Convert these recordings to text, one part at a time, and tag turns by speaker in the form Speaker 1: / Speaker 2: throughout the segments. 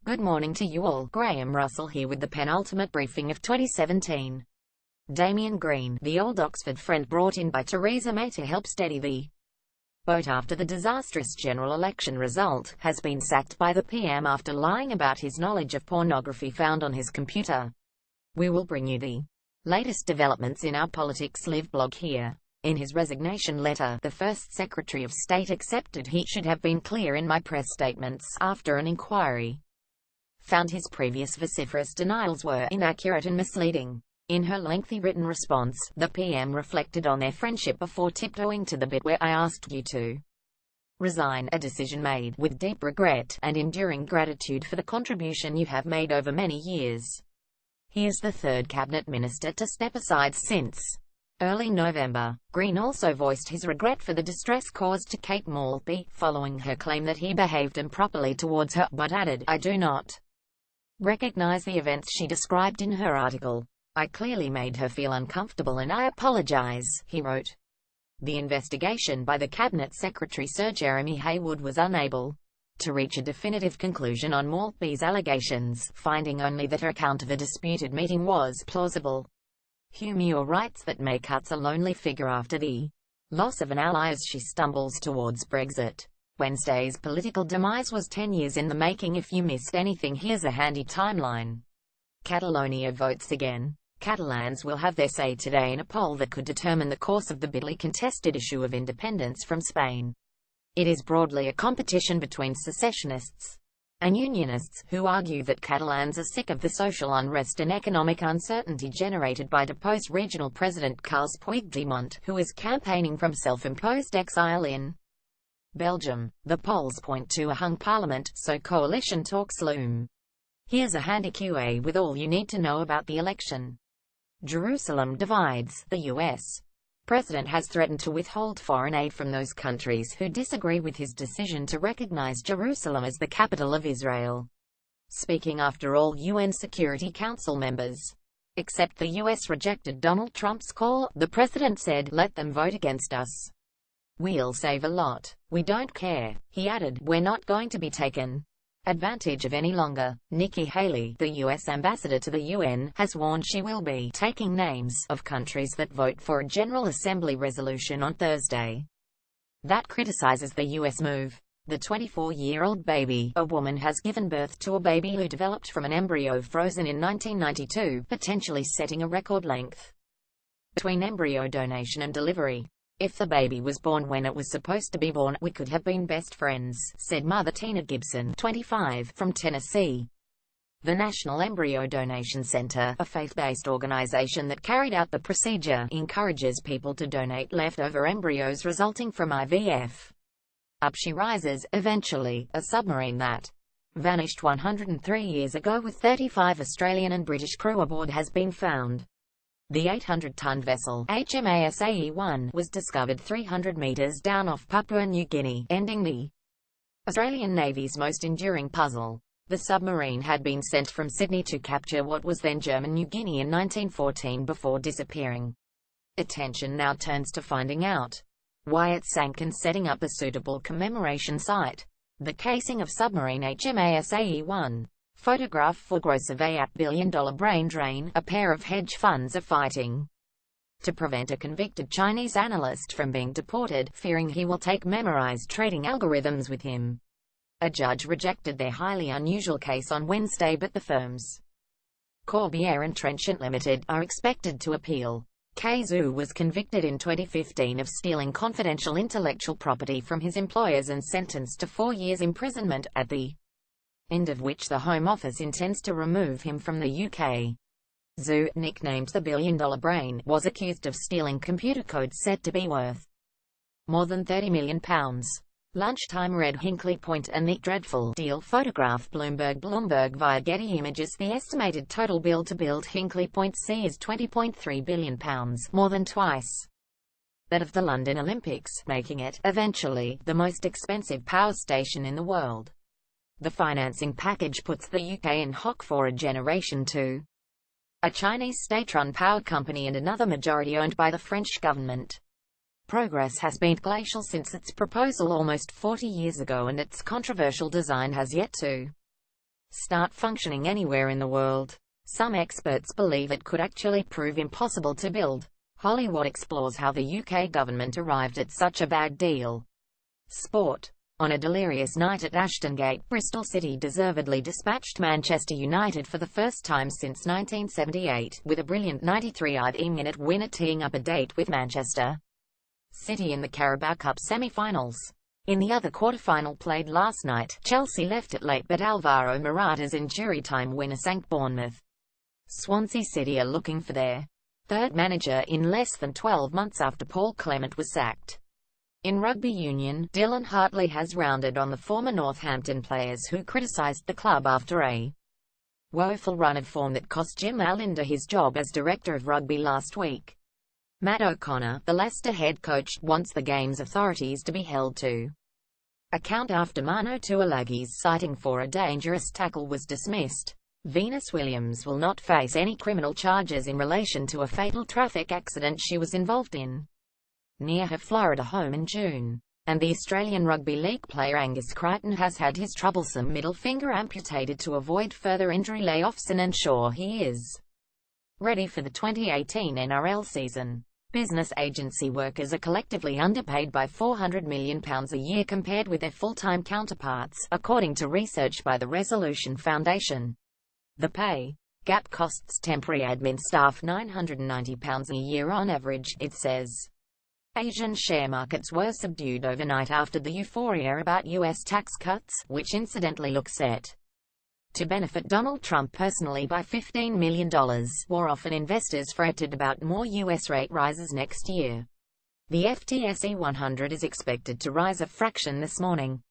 Speaker 1: Good morning to you all. Graham Russell here with the penultimate briefing of 2017. Damien Green, the old Oxford friend brought in by Theresa May to help steady the boat after the disastrous general election result, has been sacked by the PM after lying about his knowledge of pornography found on his computer. We will bring you the latest developments in our Politics Live blog here. In his resignation letter, the first Secretary of State accepted he should have been clear in my press statements, after an inquiry found his previous vociferous denials were inaccurate and misleading. In her lengthy written response, the PM reflected on their friendship before tiptoeing to the bit where I asked you to resign, a decision made with deep regret and enduring gratitude for the contribution you have made over many years. He is the third cabinet minister to step aside since early November. Green also voiced his regret for the distress caused to Kate Maltby, following her claim that he behaved improperly towards her, but added, "I do not recognize the events she described in her article. I clearly made her feel uncomfortable and I apologize," he wrote. The investigation by the Cabinet Secretary Sir Jeremy Haywood was unable to reach a definitive conclusion on Maltby's allegations, finding only that her account of a disputed meeting was plausible. Humure writes that May cuts a lonely figure after the loss of an ally as she stumbles towards Brexit. Wednesday's political demise was 10 years in the making. If you missed anything, here's a handy timeline. Catalonia votes again. Catalans will have their say today in a poll that could determine the course of the bitterly contested issue of independence from Spain. It is broadly a competition between secessionists and unionists, who argue that Catalans are sick of the social unrest and economic uncertainty generated by deposed regional president Carles Puigdemont, who is campaigning from self-imposed exile in Belgium. The polls point to a hung parliament, so coalition talks loom. Here's a handy QA with all you need to know about the election. Jerusalem divides. The U.S. president has threatened to withhold foreign aid from those countries who disagree with his decision to recognize Jerusalem as the capital of Israel. Speaking after all UN Security Council members, except the U.S. rejected Donald Trump's call, the president said, "Let them vote against us. We'll save a lot. We don't care." He added, "We're not going to be taken advantage of any longer." Nikki Haley, the U.S. ambassador to the UN, has warned she will be taking names of countries that vote for a General Assembly resolution on Thursday that criticizes the U.S. move. The 24-year-old baby, a woman, has given birth to a baby who developed from an embryo frozen in 1992, potentially setting a record length between embryo donation and delivery. "If the baby was born when it was supposed to be born, we could have been best friends," said Mother Tina Gibson, 25, from Tennessee. The National Embryo Donation Center, a faith-based organization that carried out the procedure, encourages people to donate leftover embryos resulting from IVF. Up she rises. Eventually, a submarine that vanished 103 years ago with 35 Australian and British crew aboard has been found. The 800-ton vessel, HMAS AE-1, was discovered 300 meters down off Papua New Guinea, ending the Australian Navy's most enduring puzzle. The submarine had been sent from Sydney to capture what was then German New Guinea in 1914 before disappearing. Attention now turns to finding out why it sank and setting up a suitable commemoration site. The casing of submarine HMAS AE-1. Photograph for gross of $8 billion brain drain. A pair of hedge funds are fighting to prevent a convicted Chinese analyst from being deported, fearing he will take memorized trading algorithms with him. A judge rejected their highly unusual case on Wednesday, but the firms Corbière and Trenchant Limited are expected to appeal. Kay Zhu was convicted in 2015 of stealing confidential intellectual property from his employers and sentenced to 4 years imprisonment, at the end of which the Home Office intends to remove him from the UK. Zhu, nicknamed the billion-dollar brain, was accused of stealing computer code said to be worth more than £30 million. Lunchtime read Hinkley Point and the dreadful deal photograph Bloomberg via Getty Images. The estimated total bill to build Hinkley Point C is £20.3 billion, more than twice that of the London Olympics, making it, eventually, the most expensive power station in the world. The financing package puts the UK in hock for a Generation 2, a Chinese state-run power company and another majority owned by the French government. Progress has been glacial since its proposal almost 40 years ago, and its controversial design has yet to start functioning anywhere in the world. Some experts believe it could actually prove impossible to build. Hollywood explores how the UK government arrived at such a bad deal. Sport. On a delirious night at Ashton Gate, Bristol City deservedly dispatched Manchester United for the first time since 1978, with a brilliant 93th-minute winner teeing up a date with Manchester City in the Carabao Cup semi-finals. In the other quarter-final played last night, Chelsea left it late but Alvaro Morata's injury time winner sank Bournemouth. Swansea City are looking for their third manager in less than 12 months after Paul Clement was sacked. In rugby union, Dylan Hartley has rounded on the former Northampton players who criticised the club after a woeful run of form that cost Jim Alinder his job as director of rugby last week. Matt O'Connor, the Leicester head coach, wants the game's authorities to be held to account after Mano Tuolagi's citing for a dangerous tackle was dismissed. Venus Williams will not face any criminal charges in relation to a fatal traffic accident she was involved in near her Florida home in June. And the Australian Rugby League player Angus Crichton has had his troublesome middle finger amputated to avoid further injury layoffs and ensure he is ready for the 2018 NRL season. Business agency workers are collectively underpaid by £400 million a year compared with their full-time counterparts, according to research by the Resolution Foundation. The pay gap costs temporary admin staff £990 a year on average, it says. Asian share markets were subdued overnight after the euphoria about U.S. tax cuts, which incidentally look set to benefit Donald Trump personally by $15 million, wore off and investors fretted about more U.S. rate rises next year. The FTSE 100 is expected to rise a fraction this morning,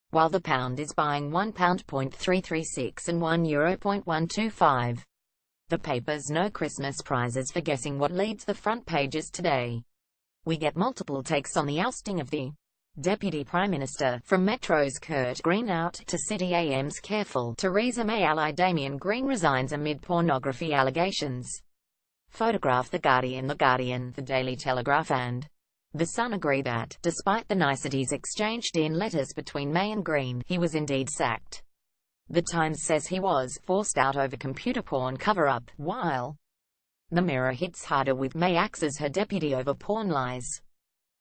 Speaker 1: while the pound is buying £1.336 and €1.125. The paper's no Christmas prizes for guessing what leads the front pages today. We get multiple takes on the ousting of the Deputy Prime Minister, from Metro's Kurt Green out to City AM's careful Theresa May ally Damien Green resigns amid pornography allegations. Photograph The Guardian, The Daily Telegraph and The Sun agree that, despite the niceties exchanged in letters between May and Green, he was indeed sacked. The Times says he was forced out over computer porn cover-up, while The Mirror hits harder with May axes her deputy over porn lies.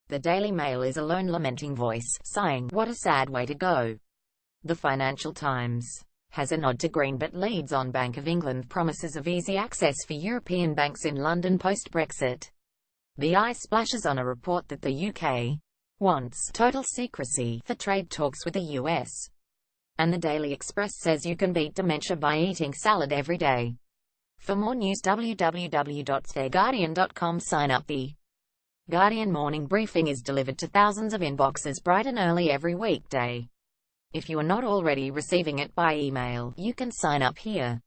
Speaker 1: The Daily Mail is a lone lamenting voice, sighing, "What a sad way to go." The Financial Times has a nod to Green but leads on Bank of England promises of easy access for European banks in London post-Brexit. The Eye splashes on a report that the UK wants total secrecy for trade talks with the US. And the Daily Express says you can beat dementia by eating salad every day. For more news, www.theguardian.com. Sign up. The Guardian Morning Briefing is delivered to thousands of inboxes bright and early every weekday. If you are not already receiving it by email, you can sign up here.